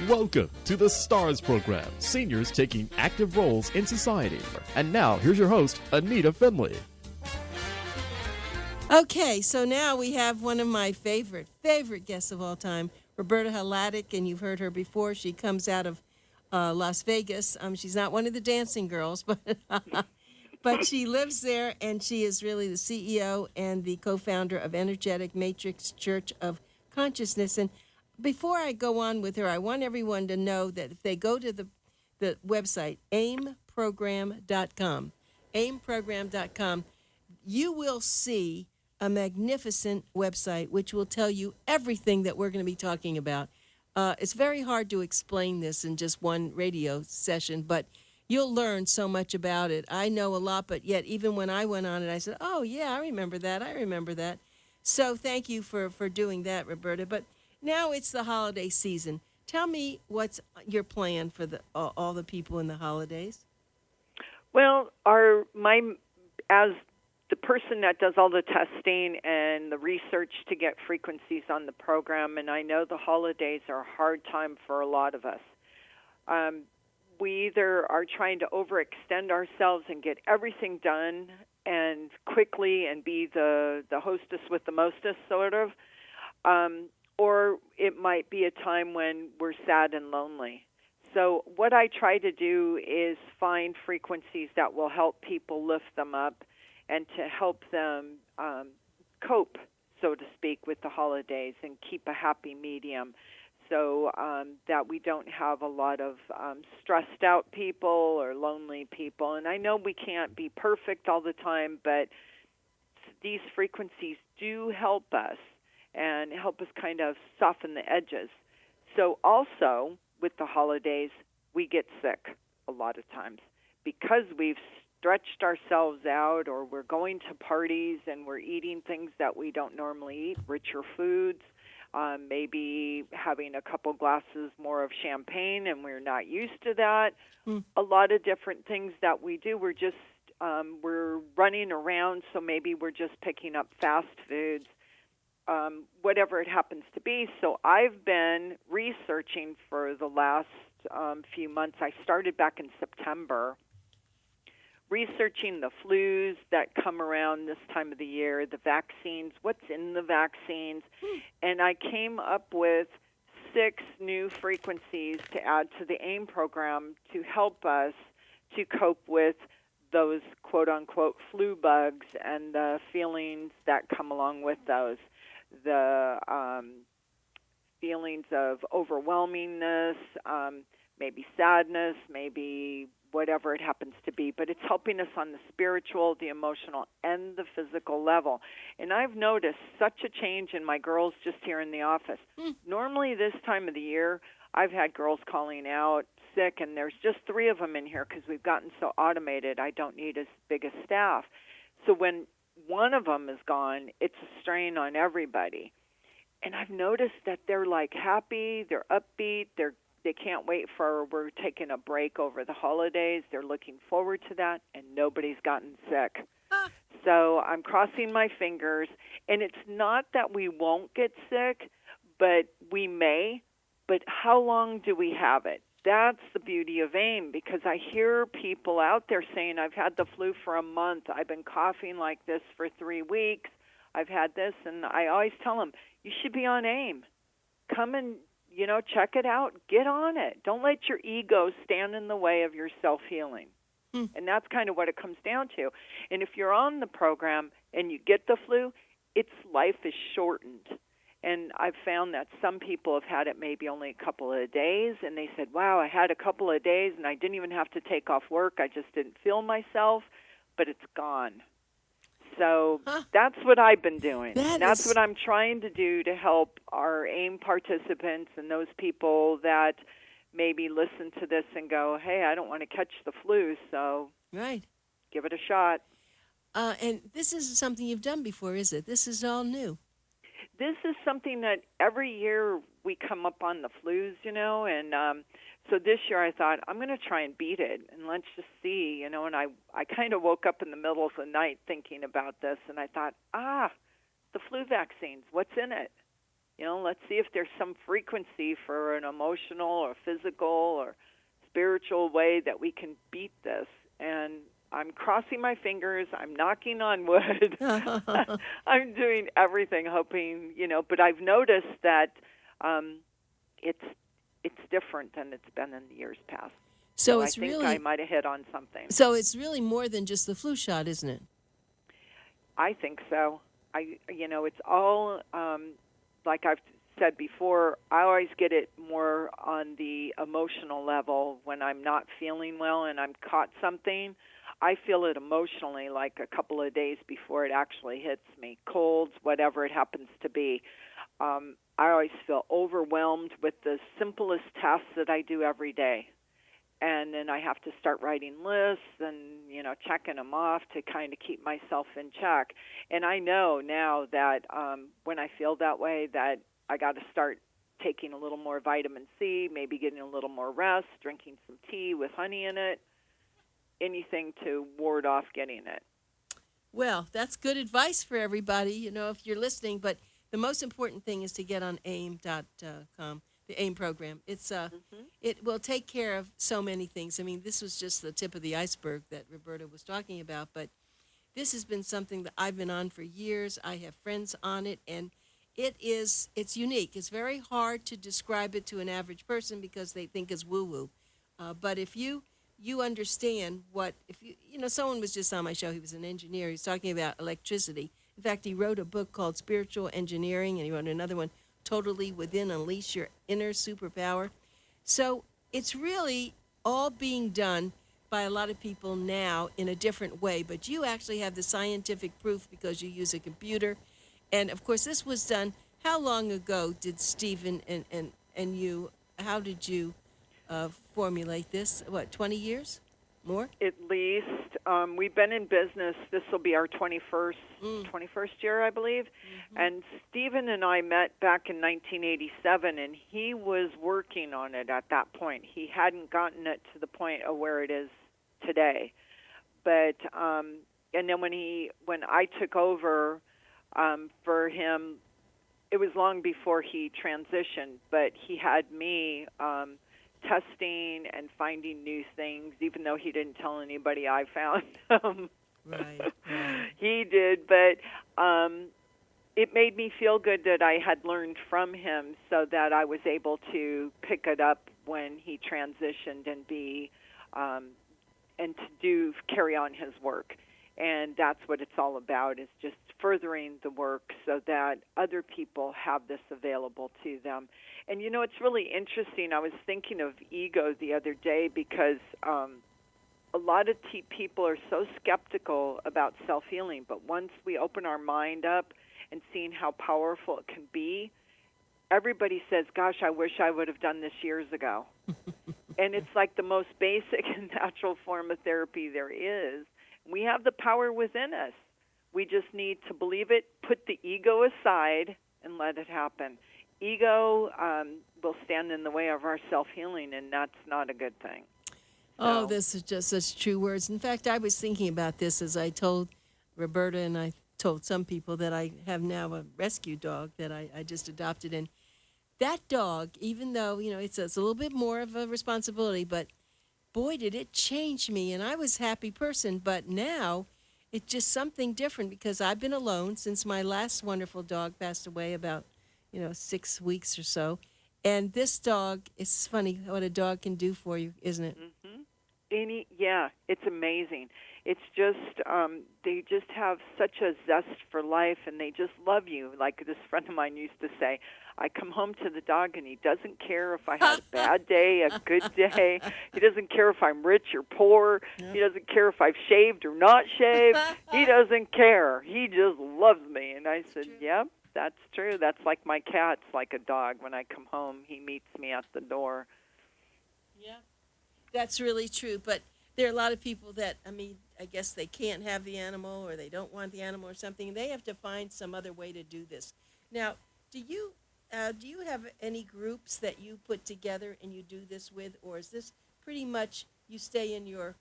Welcome to the STARS program, seniors taking active roles in society. And now, here's your host, ANITA FINLEY. Okay, so now we have one of my favorite guests of all time, Roberta Hladek, and you've heard her before. She comes out of Las Vegas. She's not one of the dancing girls, but but she lives there, and she is really the CEO and the co-founder of Energetic Matrix Church of Consciousness. And before I go on with her, I want everyone to know that if they go to the website, aimprogram.com, you will see a magnificent website which will tell you everything that we're going to be talking about. It's very hard to explain this in just one radio session, but you'll learn so much about it. I know a lot, but yet even when I went on it, I said, oh, yeah, I remember that. So thank you for doing that, Roberta. But now it's the holiday season. Tell me what's your plan for all the people in the holidays? Well, as the person that does all the testing and the research to get frequencies on the program, and I know the holidays are a hard time for a lot of us. We either are trying to overextend ourselves and get everything done and quickly and be the hostess with the mostest, sort of, or it might be a time when we're sad and lonely. So what I try to do is find frequencies that will help people lift them up and to help them cope, so to speak, with the holidays and keep a happy medium so that we don't have a lot of stressed out people or lonely people. And I know we can't be perfect all the time, but these frequencies do help us and help us kind of soften the edges. So also, with the holidays, we get sick a lot of times because we've stretched ourselves out, or we're going to parties and we're eating things that we don't normally eat, richer foods, maybe having a couple glasses more of champagne, and we're not used to that. A lot of different things that we do. We're just we're running around, so maybe we're just picking up fast foods. Whatever it happens to be. So I've been researching for the last few months. I started back in September, researching the flus that come around this time of the year, the vaccines, what's in the vaccines, and I came up with 6 new frequencies to add to the AIM program to help us to cope with those quote-unquote flu bugs and the feelings that come along with those. The feelings of overwhelmingness, maybe sadness, maybe whatever it happens to be. But it's helping us on the spiritual, the emotional, and the physical level. And I've noticed such a change in my girls just here in the office. Normally this time of the year, I've had girls calling out sick, and there's just 3 of them in here because we've gotten so automated. I don't need as big a staff. So when one of them is gone, it's a strain on everybody. And I've noticed that they're like happy, they're upbeat, they can't wait we're taking a break over the holidays. They're looking forward to that, and nobody's gotten sick. So I'm crossing my fingers, and it's not that we won't get sick, but we may. But how long do we have it? That's the beauty of AIM, because I hear people out there saying, I've had the flu for a month. I've been coughing like this for 3 weeks. I've had this, and I always tell them, you should be on AIM. Come and, check it out. Get on it. Don't let your ego stand in the way of your self-healing. And that's kind of what it comes down to. And if you're on the program and you get the flu, life is shortened. And I've found that some people have had it maybe only a couple of days, and they said, wow, I had a couple of days, and I didn't even have to take off work. I just didn't feel myself, but it's gone. So that's what I've been doing. That's what I'm trying to do to help our AIM participants and those people that maybe listen to this and go, hey, I don't want to catch the flu, so give it a shot. And this isn't something you've done before, is it? This is all new. This is something that every year we come up on the flus, and so this year I thought, I'm going to try and beat it, and let's just see, and I kind of woke up in the middle of the night thinking about this, and I thought, the flu vaccines, what's in it? Let's see if there's some frequency for an emotional or physical or spiritual way that we can beat this. And I'm crossing my fingers. I'm knocking on wood. I'm doing everything, hoping, but I've noticed that it's different than it's been in the years past. So I think I might have hit on something. So it's really more than just the flu shot, isn't it? I think so. It's all, like I've said before, I always get it more on the emotional level when I'm not feeling well and I'm caught something. I feel it emotionally like a couple of days before it actually hits me. Colds, whatever it happens to be. I always feel overwhelmed with the simplest tasks that I do every day. And then I have to start writing lists and, checking them off to kind of keep myself in check. And I know now that when I feel that way that I got to start taking a little more vitamin C, maybe getting a little more rest, drinking some tea with honey in it, anything to ward off getting it. Well, that's good advice for everybody, if you're listening. But the most important thing is to get on AIM.com. The AIM program. It's It will take care of so many things. I mean, this was just the tip of the iceberg that Roberta was talking about, but this has been something that I've been on for years. I have friends on it, and it's unique. It's very hard to describe it to an average person because they think it's woo-woo. But if you understand someone was just on my show. He was an engineer. He's talking about electricity. In fact, he wrote a book called Spiritual Engineering, and he wrote another one, Totally Within, Unleash Your Inner Superpower. So it's really all being done by a lot of people now in a different way, but you actually have the scientific proof because you use a computer. And of course, this was done, how long ago did Stephen and you, how did you formulate this? 20 years? More? At least. We've been in business. This will be our 21st year, I believe. Mm-hmm. And Stephen and I met back in 1987, and he was working on it at that point. He hadn't gotten it to the point of where it is today. But and then when I took over for him, it was long before he transitioned, but he had me testing and finding new things, even though he didn't tell anybody I found them. Right. He did, but it made me feel good that I had learned from him so that I was able to pick it up when he transitioned and to carry on his work. And that's what it's all about, is just furthering the work so that other people have this available to them. And, it's really interesting. I was thinking of ego the other day because a lot of people are so skeptical about self-healing. But once we open our mind up and seeing how powerful it can be, everybody says, gosh, I wish I would have done this years ago. And it's like the most basic and natural form of therapy there is. We have the power within us. We just need to believe it, put the ego aside, and let it happen. Ego will stand in the way of our self-healing, and that's not a good thing. Oh, this is just such true words. In fact, I was thinking about this as I told Roberta, and I told some people that I have now a rescue dog that I just adopted. And that dog, even though, it's a little bit more of a responsibility, but boy, did it change me. And I was a happy person, but now it's just something different because I've been alone since my last wonderful dog passed away about, 6 weeks or so. And this dog, it's funny what a dog can do for you, isn't it? Mm-hmm. Yeah, it's amazing. It's just, they just have such a zest for life, and they just love you. Like this friend of mine used to say, I come home to the dog, and he doesn't care if I had a bad day, a good day. He doesn't care if I'm rich or poor. Yep. He doesn't care if I've shaved or not shaved. He doesn't care. He just loves me. And I said, yep, that's true. That's like my cat's like a dog. When I come home, he meets me at the door. Yeah, that's really true. But there are a lot of people that, I guess they can't have the animal or they don't want the animal or something. They have to find some other way to do this. Now, do you have any groups that you put together and you do this with, or is this pretty much you stay in your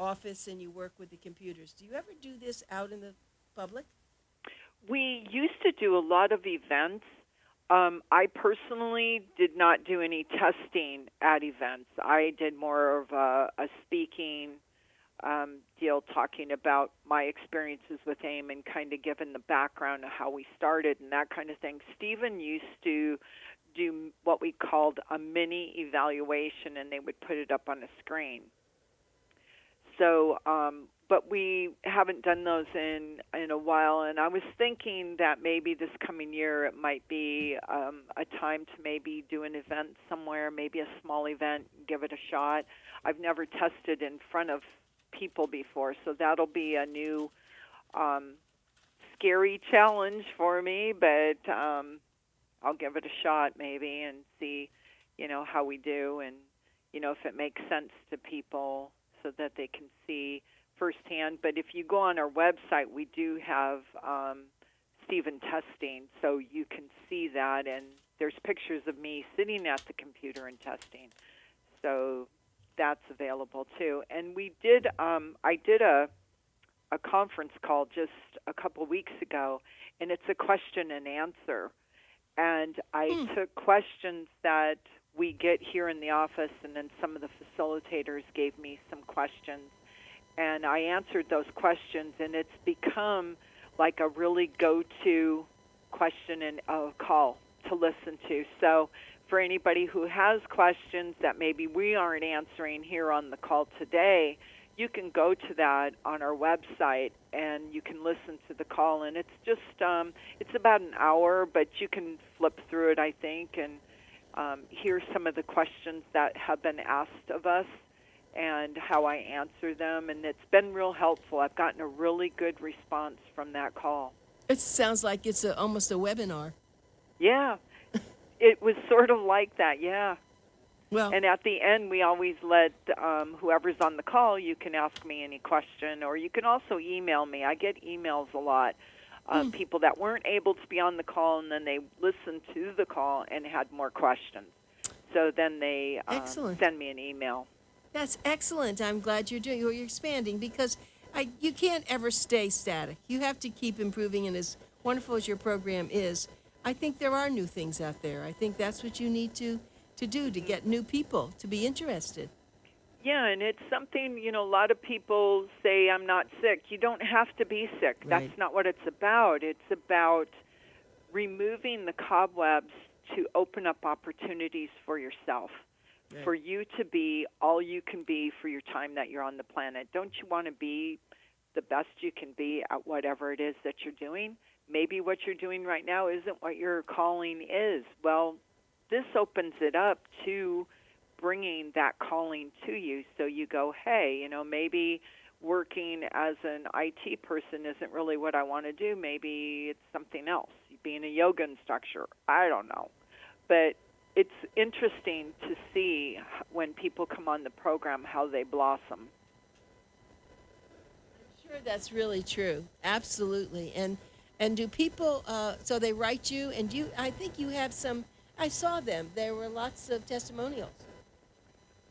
office and you work with the computers? Do you ever do this out in the public? We used to do a lot of events. I personally did not do any testing at events. I did more of a speaking deal, talking about my experiences with AIM and kind of giving the background of how we started and that kind of thing. Stephen used to do what we called a mini evaluation, and they would put it up on a screen. So, but we haven't done those in a while, and I was thinking that maybe this coming year it might be a time to maybe do an event somewhere, maybe a small event, give it a shot. I've never tested in front of people before, so that'll be a new scary challenge for me, but I'll give it a shot maybe and see, how we do, and, if it makes sense to people so that they can see firsthand. But if you go on our website, we do have Stephen testing, so you can see that, and there's pictures of me sitting at the computer and testing. So that's available too. And we did, I did a conference call just a couple weeks ago, and it's a question and answer. And I took questions that we get here in the office, and then some of the facilitators gave me some questions, and I answered those questions, and it's become like a really go-to question and call to listen to. So for anybody who has questions that maybe we aren't answering here on the call today, you can go to that on our website and you can listen to the call. And it's just, it's about an hour, but you can flip through it, I think, and hear some of the questions that have been asked of us and how I answer them. And it's been real helpful. I've gotten a really good response from that call. It sounds like it's almost a webinar. Yeah, it was sort of like that, yeah. Well, and at the end, we always let whoever's on the call, you can ask me any question, or you can also email me. I get emails a lot. People that weren't able to be on the call, and then they listened to the call and had more questions. So then they send me an email. That's excellent. I'm glad you're expanding, because you can't ever stay static. You have to keep improving, and as wonderful as your program is, I think there are new things out there. I think that's what you need to do to get new people to be interested. Yeah, and it's something, a lot of people say, I'm not sick. You don't have to be sick. Right. That's not what it's about. It's about removing the cobwebs to open up opportunities for yourself, right, for you to be all you can be for your time that you're on the planet. Don't you want to be the best you can be at whatever it is that you're doing? Maybe what you're doing right now isn't what your calling is. Well, this opens it up to bringing that calling to you. So you go, hey, maybe working as an IT person isn't really what I want to do. Maybe it's something else, being a yoga instructor. I don't know. But it's interesting to see when people come on the program how they blossom. I'm sure that's really true. Absolutely. And do people, so they write you, and I think you have some, I saw them. There were lots of testimonials.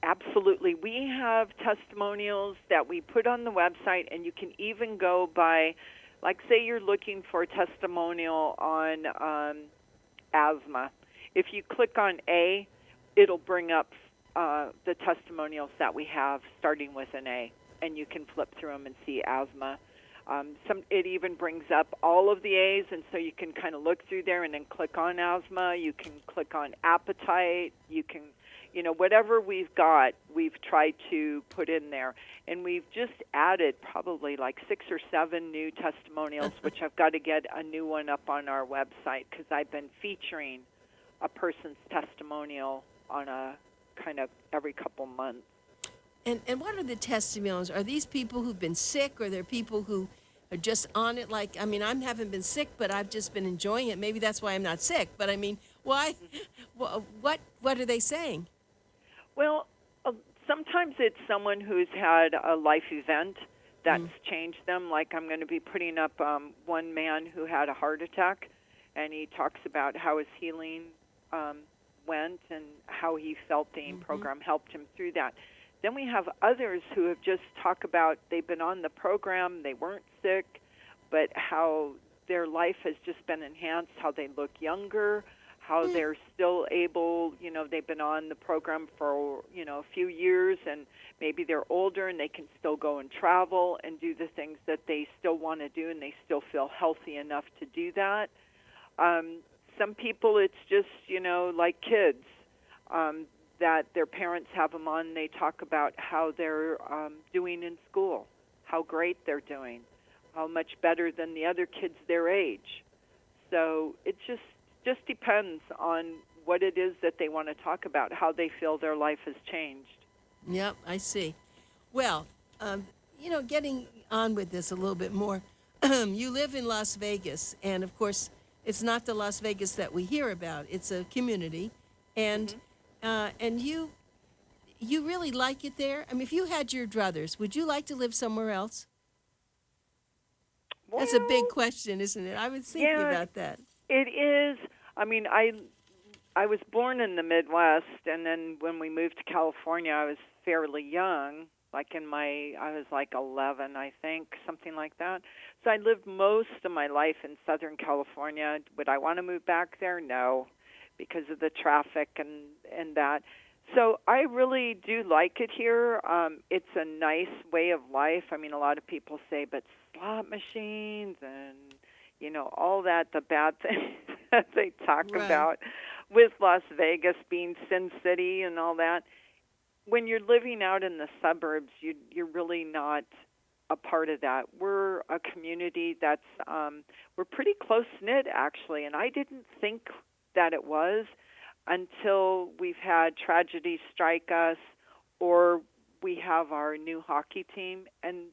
Absolutely. We have testimonials that we put on the website, and you can even go by, like, say you're looking for a testimonial on asthma. If you click on A, it'll bring up the testimonials that we have starting with an A, and you can flip through them and see asthma. It even brings up all of the A's, and so you can kind of look through there and then click on asthma. You can click on appetite. You can, whatever we've got, we've tried to put in there. And we've just added probably like 6 or 7 new testimonials, which I've got to get a new one up on our website, because I've been featuring a person's testimonial on a kind of every couple months. And what are the testimonials? Are these people who've been sick, or are there people who are just on it? Like, I haven't been sick, but I've just been enjoying it. Maybe that's why I'm not sick. But why? What are they saying? Well, sometimes it's someone who's had a life event that's changed them. Like, I'm going to be putting up one man who had a heart attack, and he talks about how his healing went and how he felt the AIM program helped him through that. Then we have others who have just talked about they've been on the program, they weren't sick, but how their life has just been enhanced, how they look younger, how they're still able, they've been on the program for, a few years, and maybe they're older and they can still go and travel and do the things that they still want to do, and they still feel healthy enough to do that. Some people, it's just, like kids, that their parents have them on, and they talk about how they're doing in school, how great they're doing, how much better than the other kids their age. So it just depends on what it is that they want to talk about, how they feel their life has changed. Yep, I see. Well, getting on with this a little bit more, you live in Las Vegas, and of course, it's not the Las Vegas that we hear about. It's a community, and and you really like it there. I mean, if you had your druthers, would you like to live somewhere else? Well, that's a big question, isn't it? I was thinking about that. It is. I mean, I was born in the Midwest, and then when we moved to California, I was fairly young. I was like 11, I think, something like that. So I lived most of my life in Southern California. Would I want to move back there? No, because of the traffic and that. So I really do like it here. It's a nice way of life. I mean, a lot of people say, but slot machines and, all that, the bad things that they talk about with Las Vegas being Sin City and all that. When you're living out in the suburbs, you're really not a part of that. We're a community that's, we're pretty close-knit, actually, and I didn't think that it was until we've had tragedies strike us, or we have our new hockey team. And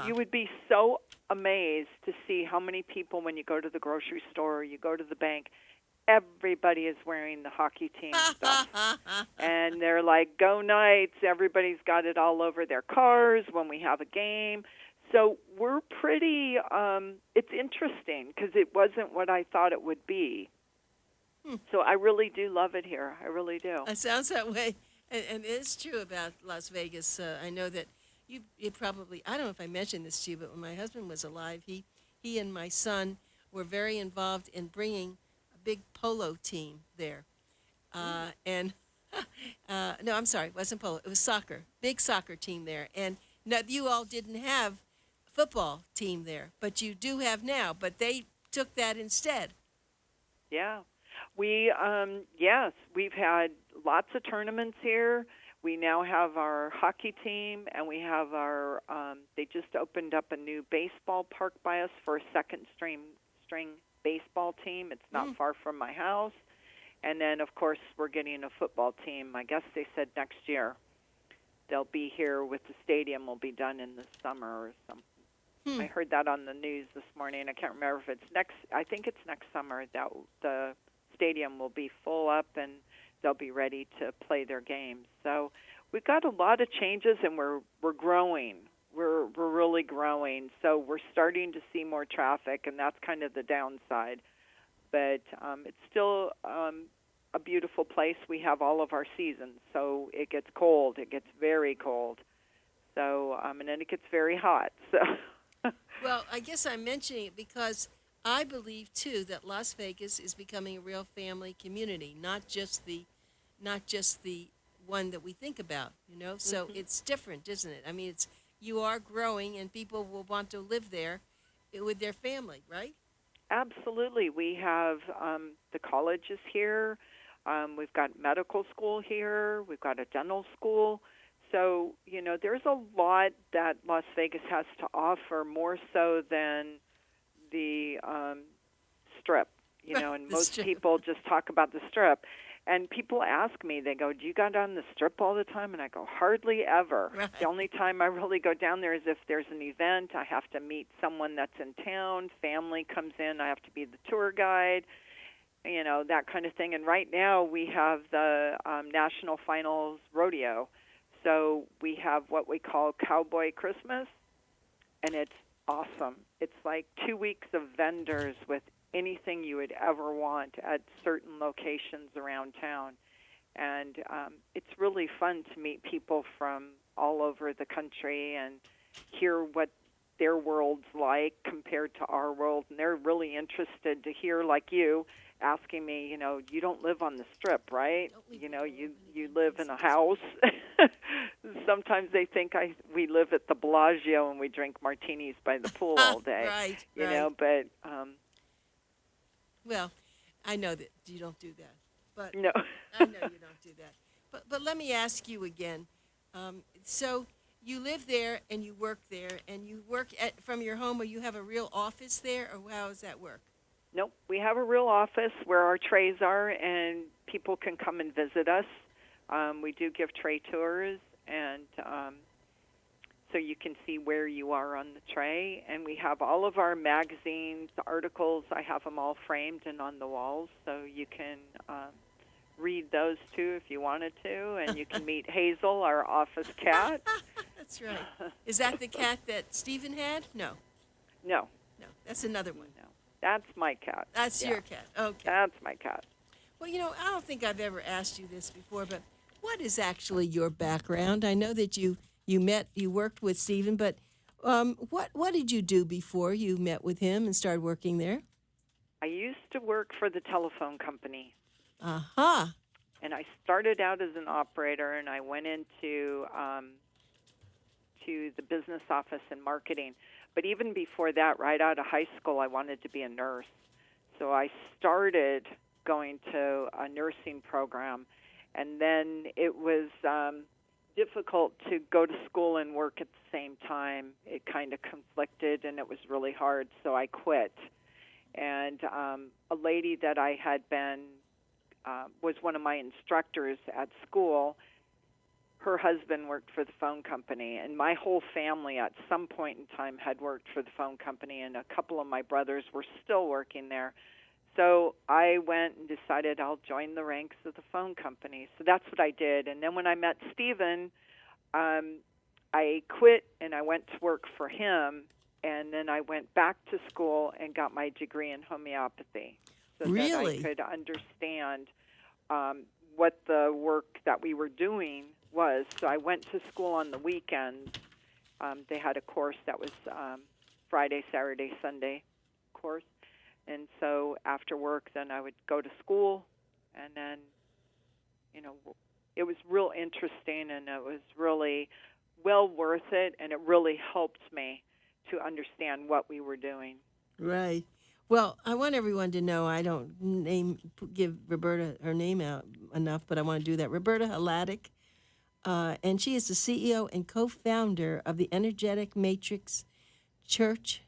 you would be so amazed to see how many people, when you go to the grocery store or you go to the bank, everybody is wearing the hockey team stuff. And they're like, go Knights. Everybody's got it all over their cars when we have a game. So we're pretty, it's interesting because it wasn't what I thought it would be. So I really do love it here. I really do. It sounds that way. And it is true about Las Vegas. I know that you probably, I don't know if I mentioned this to you, but when my husband was alive, he and my son were very involved in bringing a big polo team there. And no, I'm sorry, it wasn't polo. It was soccer, big soccer team there. And no, you all didn't have a football team there, but you do have now. But they took that instead. Yeah. Yes, we've had lots of tournaments here. We now have our hockey team, and we have our, they just opened up a new baseball park by us for a second string baseball team. It's not far from my house. And then, of course, we're getting a football team. I guess they said next year. They'll be here with the stadium will be done in the summer or something. I heard that on the news this morning. I can't remember if it's I think it's next summer that the stadium will be full up and they'll be ready to play their games. So we've got a lot of changes, and we're growing. We're really growing. So we're starting to see more traffic, and that's kind of the downside. But it's still a beautiful place. We have all of our seasons. So it gets cold. It gets very cold. So and then it gets very hot. So well, I guess I'm mentioning it because I believe too that Las Vegas is becoming a real family community, not just the one that we think about, So it's different, isn't it? I mean, you are growing, and people will want to live there with their family, right? Absolutely. We have the colleges here. We've got medical school here. We've got a dental school. So, there's a lot that Las Vegas has to offer, more so than the Strip, and most people just talk about the Strip. And people ask me, they go, do you go down the Strip all the time? And I go, hardly ever. Right. The only time I really go down there is if there's an event. I have to meet someone that's in town. Family comes in. I have to be the tour guide, that kind of thing. And right now we have the National Finals Rodeo. So we have what we call Cowboy Christmas, and it's awesome. It's like 2 weeks of vendors with anything you would ever want at certain locations around town. And it's really fun to meet people from all over the country and hear what their world's like compared to our world. And they're really interested to hear, like you, asking me, you don't live on the Strip, right? You live in a house. Sometimes they think we live at the Bellagio and we drink martinis by the pool all day. Right. But well, I know that you don't do that, but no. I know you don't do that. But let me ask you again. So you live there and you work there, and you work from your home, or you have a real office there, or how does that work? Nope. We have a real office where our trays are, and people can come and visit us. We do give tray tours, and so you can see where you are on the tray. And we have all of our magazines, articles. I have them all framed and on the walls, so you can read those too if you wanted to. And you can meet Hazel, our office cat. That's right. Is that the cat that Stephen had? No, that's another one. No, that's my cat. That's your cat. Okay. That's my cat. Well, I don't think I've ever asked you this before, but what is actually your background? I know that you worked with Stephen, but what did you do before you met with him and started working there? I used to work for the telephone company. Aha. And I started out as an operator, and I went into to the business office and marketing. But even before that, right out of high school, I wanted to be a nurse. So I started going to a nursing program, and then it was difficult to go to school and work at the same time. It kind of conflicted, and it was really hard, so I quit. And a lady that I had been was one of my instructors at school. Her husband worked for the phone company, and my whole family at some point in time had worked for the phone company, and a couple of my brothers were still working there. So I went and decided I'll join the ranks of the phone company. So that's what I did. And then when I met Stephen, I quit and I went to work for him, and then I went back to school and got my degree in homeopathy so Really? that I could understand what the work that we were doing was. So I went to school on the weekends. They had a course that was Friday, Saturday, Sunday course. And so after work, then I would go to school, and then, it was real interesting, and it was really well worth it, and it really helped me to understand what we were doing. Right. Well, I want everyone to know I don't give Roberta her name out enough, but I want to do that. Roberta Hladek, and she is the CEO and co-founder of the Energetic Matrix Church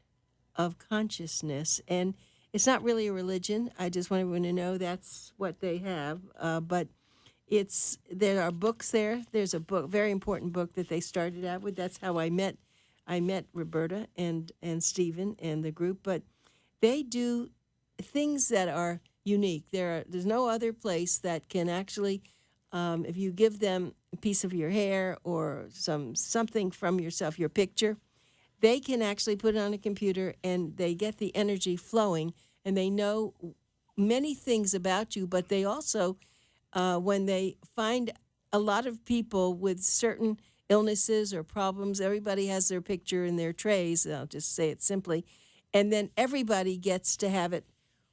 of Consciousness. And it's not really a religion. I just want everyone to know that's what they have. But there are books there. There's a book, very important book that they started out with. That's how I met Roberta and Stephen and the group. But they do things that are unique. There's no other place that can actually, if you give them a piece of your hair or something from yourself, your picture, they can actually put it on a computer, and they get the energy flowing, and they know many things about you. But they also, when they find a lot of people with certain illnesses or problems, everybody has their picture in their trays, I'll just say it simply, and then everybody gets to have it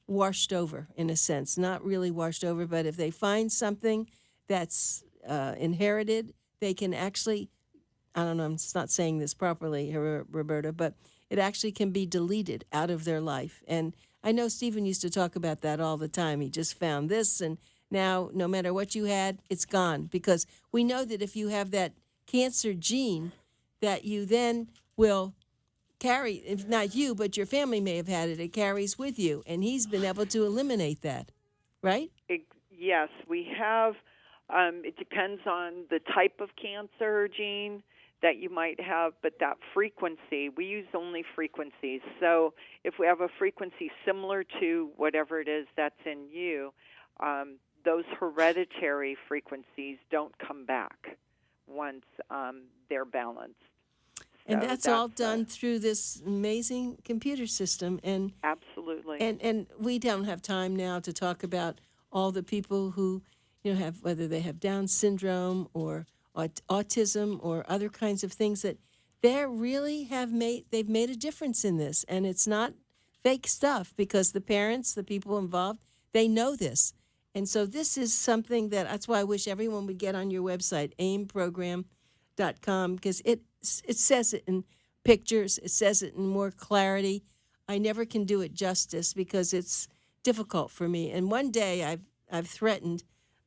washed over, in a sense. Not really washed over, but if they find something that's inherited, they can actually, I don't know, I'm not saying this properly, Roberta, but it actually can be deleted out of their life. And I know Stephen used to talk about that all the time. He just found this, and now no matter what you had, it's gone. Because we know that if you have that cancer gene, that you then will carry, if not you, but your family may have had it, it carries with you. And he's been able to eliminate that, right? Yes, we have. It depends on the type of cancer gene that you might have, but that frequency, we use only frequencies. So if we have a frequency similar to whatever it is that's in you, those hereditary frequencies don't come back once they're balanced. And that's all done through this amazing computer system. And absolutely. And we don't have time now to talk about all the people who, have, whether they have Down syndrome or autism or other kinds of things, that they've made a difference in this. And it's not fake stuff, because the parents, the people involved, they know this. And so this is something that's why I wish everyone would get on your website, aimprogram.com, because it says it in pictures. It says it in more clarity. I never can do it justice because it's difficult for me. And one day I've threatened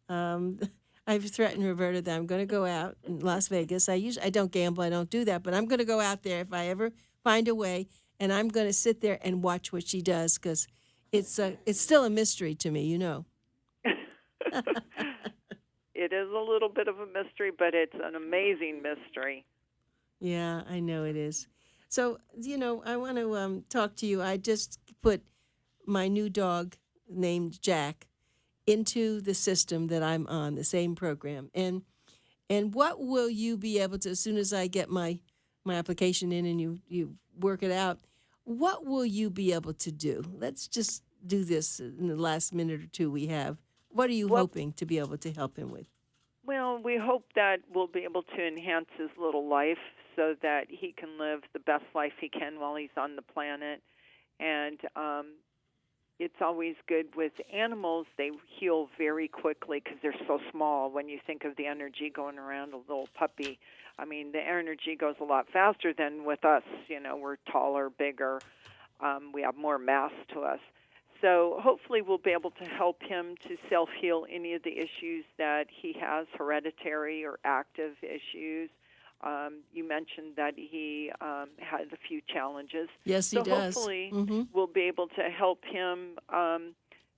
Roberta that I'm going to go out in Las Vegas. I don't gamble. I don't do that. But I'm going to go out there if I ever find a way, and I'm going to sit there and watch what she does because it's still a mystery to me, you know. It is a little bit of a mystery, but it's an amazing mystery. Yeah, I know it is. So, I want to talk to you. I just put my new dog named Jack into the system that I'm on, the same program. And what will you be able to, as soon as I get my application in and you work it out, what will you be able to do? Let's just do this in the last minute or two we have. What are you hoping to be able to help him with? Well, we hope that we'll be able to enhance his little life so that he can live the best life he can while he's on the planet. And it's always good with animals. They heal very quickly because they're so small. When you think of the energy going around a little puppy, I mean, the energy goes a lot faster than with us. We're taller, bigger. We have more mass to us. So hopefully we'll be able to help him to self-heal any of the issues that he has, hereditary or active issues. You mentioned that he had a few challenges. Yes, he does. So hopefully we'll be able to help him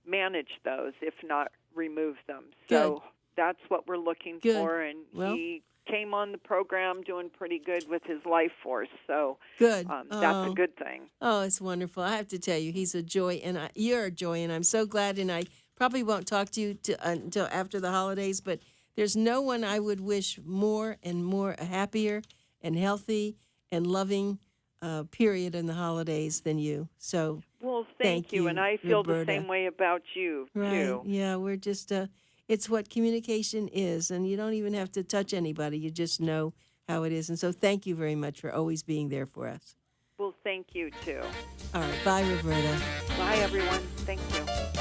manage those, if not remove them. So that's what we're looking for. And he came on the program doing pretty good with his life force. So good. That's a good thing. Oh, it's wonderful. I have to tell you, he's a joy, and you're a joy, and I'm so glad. And I probably won't talk to you until after the holidays, but there's no one I would wish more and more happier and healthy and loving period in the holidays than you. So thank you. And I feel Roberta. The same way about you, too. Yeah, we're just, it's what communication is, and you don't even have to touch anybody. You just know how it is. And so thank you very much for always being there for us. Well, thank you, too. All right. Bye, Roberta. Bye, everyone. Thank you.